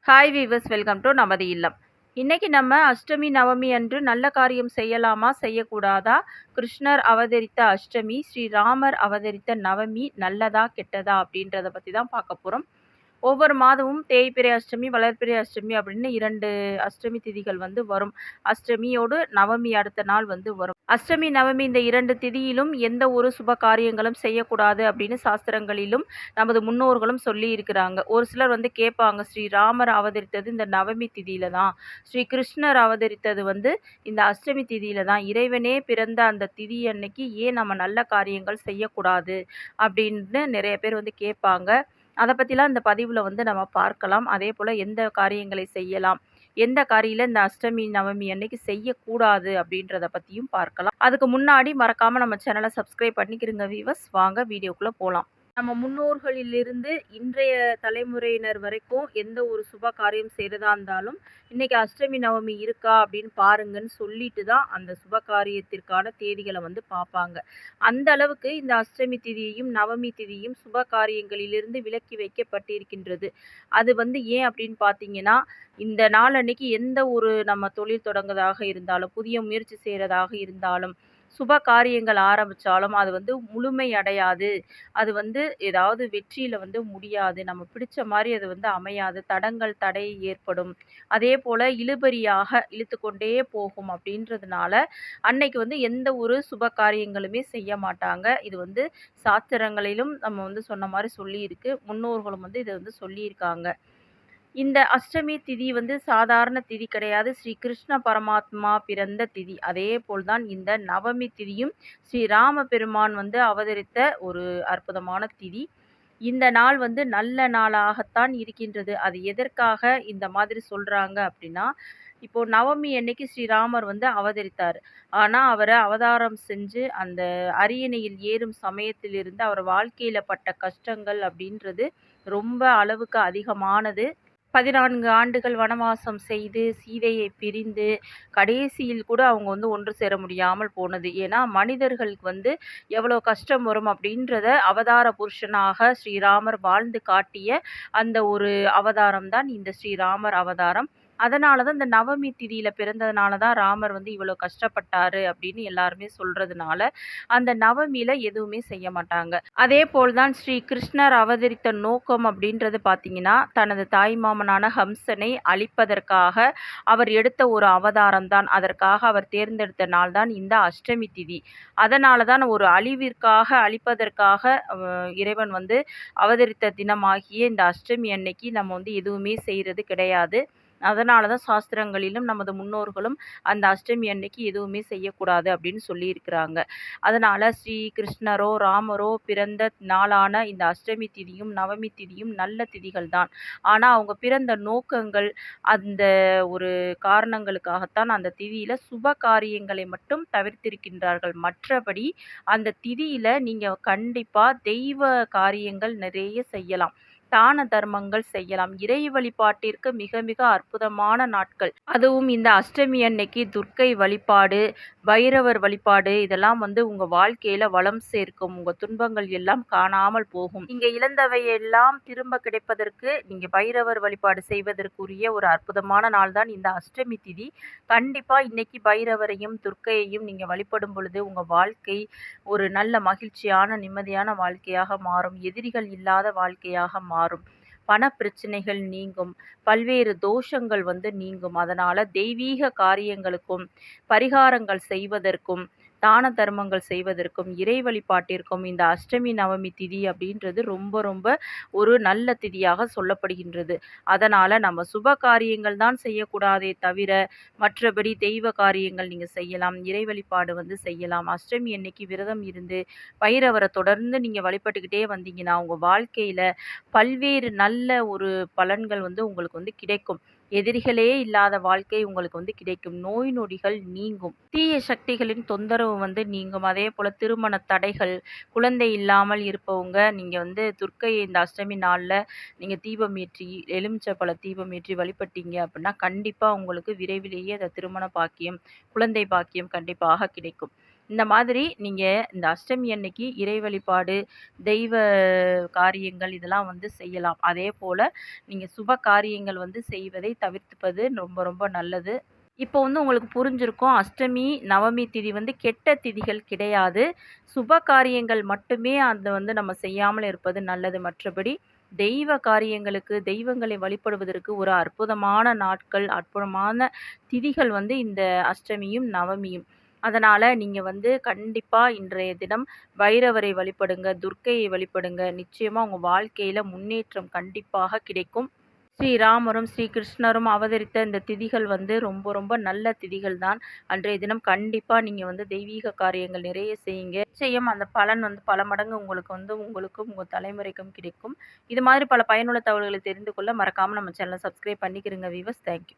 Hi viewers, welcome to நமது இல்லம். இன்னைக்கு நம்ம அஷ்டமி நவமி அன்று நல்ல காரியம் செய்யலாமா செய்யக்கூடாதா? கிருஷ்ணர் அவதரித்த அஷ்டமி, ஸ்ரீராமர் அவதரித்த நவமி நல்லதா கெட்டதா அப்படின்றத பற்றி தான் பார்க்க போகிறோம். ஒவ்வொரு மாதமும் தேய்பிறை அஷ்டமி, வளர்பிறை அஷ்டமி அப்படின்னு 2 அஷ்டமி திதிகள் வரும். அஷ்டமியோடு நவமி அடுத்த நாள் வரும். அஷ்டமி, நவமி இந்த 2 திதியிலும் எந்த ஒரு சுப காரியங்களும் செய்யக்கூடாது அப்படின்னு சாஸ்திரங்களிலும் நமது முன்னோர்களும் சொல்லி இருக்கிறாங்க. ஒரு சிலர் கேட்பாங்க, ஸ்ரீராமர் அவதரித்தது இந்த நவமி திதியில தான், ஸ்ரீ கிருஷ்ணர் அவதரித்தது இந்த அஷ்டமி திதியில தான். இறைவனே பிறந்த அந்த திதி அன்னைக்கு ஏன் நம்ம நல்ல காரியங்கள் செய்யக்கூடாது அப்படின்னு நிறைய பேர் கேட்பாங்க. அதை பற்றிலாம் இந்த பதிவில் நம்ம பார்க்கலாம். அதே போல் எந்த காரியங்களை செய்யலாம், எந்த காரியில் இந்த அஷ்டமி நவமி அன்னைக்கு செய்யக்கூடாது அப்படின்றத பற்றியும் பார்க்கலாம். அதுக்கு முன்னாடி மறக்காமல் நம்ம சேனலை சப்ஸ்கிரைப் பண்ணிக்கிறங்க வீவர்ஸ். வாங்க வீடியோக்குள்ளே போகலாம். நம்ம முன்னோர்களிலிருந்து இன்றைய தலைமுறையினர் வரைக்கும் எந்த ஒரு சுப காரியம் செய்கிறதா இருந்தாலும் இன்னைக்கு அஷ்டமி நவமி இருக்கா அப்படின்னு பாருங்கன்னு சொல்லிட்டு தான் அந்த சுப காரியத்திற்கான தேதிகளை பார்ப்பாங்க. அந்த அளவுக்கு இந்த அஷ்டமி திதியையும் நவமி திதியும் சுப காரியங்களிலிருந்து விலக்கி வைக்கப்பட்டிருக்கின்றது. அது ஏன் அப்படின்னு பார்த்தீங்கன்னா, இந்த நாள் அன்னைக்கு எந்த ஒரு நம்ம தொழில் தொடங்குறதாக இருந்தாலும், புதிய முயற்சி செய்கிறதாக இருந்தாலும், சுப காரியங்கள் ஆரம்பித்தாலும் அது முழுமை அடையாது. அது ஏதாவது வெற்றியில் முடியாது. நம்ம பிடிச்ச மாதிரி அது அமையாது. தடங்கள், தடை ஏற்படும். அதே போல் இழுபறியாக இழுத்து கொண்டே போகும். அப்படின்றதுனால அன்னைக்கு எந்த ஒரு சுப காரியங்களுமே செய்ய மாட்டாங்க. இது சாஸ்திரங்களிலும் நம்ம சொன்ன மாதிரி சொல்லியிருக்கு. முன்னோர்களும் இதை சொல்லியிருக்காங்க. இந்த அஷ்டமி திதி சாதாரண திதி கிடையாது. ஸ்ரீ கிருஷ்ண பரமாத்மா பிறந்த திதி. அதே போல்தான் இந்த நவமி திதியும் ஸ்ரீராம பெருமான் அவதரித்த ஒரு அற்புதமான திதி. இந்த நாள் நல்ல நாளாகத்தான் இருக்கின்றது. அது எதற்காக இந்த மாதிரி சொல்றாங்க அப்படின்னா, இப்போ நவமி அன்னைக்கு ஸ்ரீராமர் அவதரித்தார். ஆனா அவரை அவதாரம் செஞ்சு அந்த அரியணையில் ஏறும் சமயத்திலிருந்து அவர் வாழ்க்கையில பட்ட கஷ்டங்கள் அப்படின்றது ரொம்ப அளவுக்கு அதிகமானது. 14 ஆண்டுகள் வனவாசம் செய்து சீதையை பிரிந்து கடைசியில் கூட அவங்க ஒன்று சேர முடியாமல் போனது. ஏன்னா மனிதர்களுக்கு எவ்வளோ கஷ்டம் வரும் அப்படின்றத அவதார புருஷனாக ஸ்ரீராமர் வாழ்ந்து காட்டிய அந்த ஒரு அவதாரம் தான் இந்த ஸ்ரீராமர் அவதாரம். அதனால தான் இந்த நவமி திதியில பிறந்ததுனால தான் ராமர் இவ்வளோ கஷ்டப்பட்டாரு அப்படின்னு எல்லாருமே சொல்றதுனால அந்த நவமியில எதுவுமே செய்ய மாட்டாங்க. அதே போல்தான் ஸ்ரீ கிருஷ்ணர் அவதரித்த நோக்கம் அப்படின்றது பார்த்தீங்கன்னா, தனது தாய் மாமனான ஹம்சனை அழிப்பதற்காக அவர் எடுத்த ஒரு அவதாரம் தான். அதற்காக அவர் தேர்ந்தெடுத்த நாள் தான் இந்த அஷ்டமி திதி. அதனால தான் ஒரு அழிப்பதற்காக இறைவன் அவதரித்த தினமாகிய இந்த அஷ்டமி அன்னைக்கு நம்ம எதுவுமே செய்கிறது கிடையாது. அதனால தான் சாஸ்திரங்களிலும் நமது முன்னோர்களும் அந்த அஷ்டமி அன்னைக்கு எதுவுமே செய்யக்கூடாது அப்படின்னு சொல்லியிருக்கிறாங்க. அதனால ஸ்ரீ கிருஷ்ணரோ ராமரோ பிறந்த நாளான இந்த அஷ்டமி திதியும் நவமி திதியும் நல்ல திதிகள் தான். ஆனால் அவங்க பிறந்த நோக்கங்கள் அந்த ஒரு காரணங்களுக்காகத்தான் அந்த திதியில சுப காரியங்களை மட்டும் தவிர்த்திருக்கின்றார்கள். மற்றபடி அந்த திதியில நீங்கள் கண்டிப்பாக தெய்வ காரியங்கள் நிறைய செய்யலாம். தான தர்மங்கள் செய்யலாம். இறை வழிபாட்டிற்கு மிக மிக அற்புதமான நாட்கள். அதுவும் இந்த அஷ்டமி அன்னைக்கு துர்க்கை வழிபாடு, பைரவர் வழிபாடு இதெல்லாம் உங்க வாழ்க்கையில வளம் சேர்க்கும். உங்க துன்பங்கள் எல்லாம் காணாமல் போகும். நீங்க இழந்தவையெல்லாம் திரும்ப கிடைப்பதற்கு நீங்க பைரவர் வழிபாடு செய்வதற்குரிய ஒரு அற்புதமான நாள் தான் இந்த அஷ்டமி திதி. கண்டிப்பா இன்னைக்கு பைரவரையும் துர்க்கையையும் நீங்க வழிபடும் பொழுது உங்க வாழ்க்கை ஒரு நல்ல மகிழ்ச்சியான நிம்மதியான வாழ்க்கையாக மாறும். எதிரிகள் இல்லாத வாழ்க்கையாக மாறும். பண பிரச்சனைகள் நீங்கும். பல்வேறு தோஷங்கள் நீங்கும். அதனால தெய்வீக காரியங்களுக்கும் பரிகாரங்கள் செய்வதற்கும் தான தர்மங்கள் செய்வதற்கும் இறை வழிபாட்டிற்கும் இந்த அஷ்டமி நவமி திதி அப்படின்றது ரொம்ப ரொம்ப ஒரு நல்ல திதியாக சொல்லப்படுகின்றது. அதனால நம்ம சுப காரியங்கள் தான் செய்யக்கூடாதே தவிர மற்றபடி தெய்வ காரியங்கள் நீங்க செய்யலாம். இறை வழிபாடு செய்யலாம். அஷ்டமி அன்னைக்கு விரதம் இருந்து பைரவரை தொடர்ந்து நீங்க வழிபட்டுக்கிட்டே வந்தீங்கன்னா உங்க வாழ்க்கையில பல்வேறு நல்ல ஒரு பலன்கள் உங்களுக்கு கிடைக்கும். எதிரிகளே இல்லாத வாழ்க்கை உங்களுக்கு கிடைக்கும். நோய் நொடிகள் நீங்கும். தீய சக்திகளின் தொந்தரவு நீங்கும். அதே போல திருமண தடைகள், குழந்தை இல்லாமல் இருப்பவங்க நீங்க துர்க்கையை இந்த அஷ்டமி நாள்ல நீங்க தீபம் ஏற்றி எலுமிச்சப்பழ தீபம் ஏற்றி வழிபட்டீங்க அப்படின்னா கண்டிப்பா உங்களுக்கு விரைவிலேயே அந்த திருமண பாக்கியம், குழந்தை பாக்கியம் கண்டிப்பாக கிடைக்கும். இந்த மாதிரி நீங்க இந்த அஷ்டமி அன்னைக்கு இறை வழிபாடு, தெய்வ காரியங்கள் இதெல்லாம் வந்து செய்யலாம். அதேபோல நீங்க சுப காரியங்கள் வந்து செய்வதை தவிர்த்துப்பது ரொம்ப ரொம்ப நல்லது. இப்போ வந்து உங்களுக்கு புரிஞ்சிருக்கும். அஷ்டமி, நவமி திதி வந்து கெட்ட திதிகள் கிடையாது. சுப காரியங்கள் மட்டுமே அந்த வந்து நம்ம செய்யாமல் இருப்பது நல்லது. மற்றபடி தெய்வ காரியங்களுக்கு, தெய்வங்களை வழிபடுவதற்கு ஒரு அற்புதமான நாட்கள், அற்புதமான திதிகள் வந்து இந்த அஷ்டமியும், நவமியும். அதனால நீங்க வந்து கண்டிப்பா இன்றைய தினம் பைரவரை வழிபடுங்க, துர்க்கையை வழிபடுங்க. நிச்சயமா உங்க வாழ்க்கையில முன்னேற்றம் கண்டிப்பாக கிடைக்கும். ஸ்ரீராமரும், ஸ்ரீ கிருஷ்ணரும் அவதரித்த இந்த திதிகள் வந்து ரொம்ப ரொம்ப நல்ல திதிகள் தான். அன்றைய தினம் கண்டிப்பா நீங்க வந்து தெய்வீக காரியங்கள் நிறைய செய்யுங்க. நிச்சயம் அந்த பலன் வந்து பல மடங்கு உங்களுக்கு வந்து உங்களுக்கும், உங்க தலைமுறைக்கும் கிடைக்கும். இது மாதிரி பல பயனுள்ள தகவல்களை தெரிந்து கொள்ள மறக்காம நம்ம சேனல சப்ஸ்கிரைப் பண்ணிக்கிறங்க வீவர்ஸ். Thank you.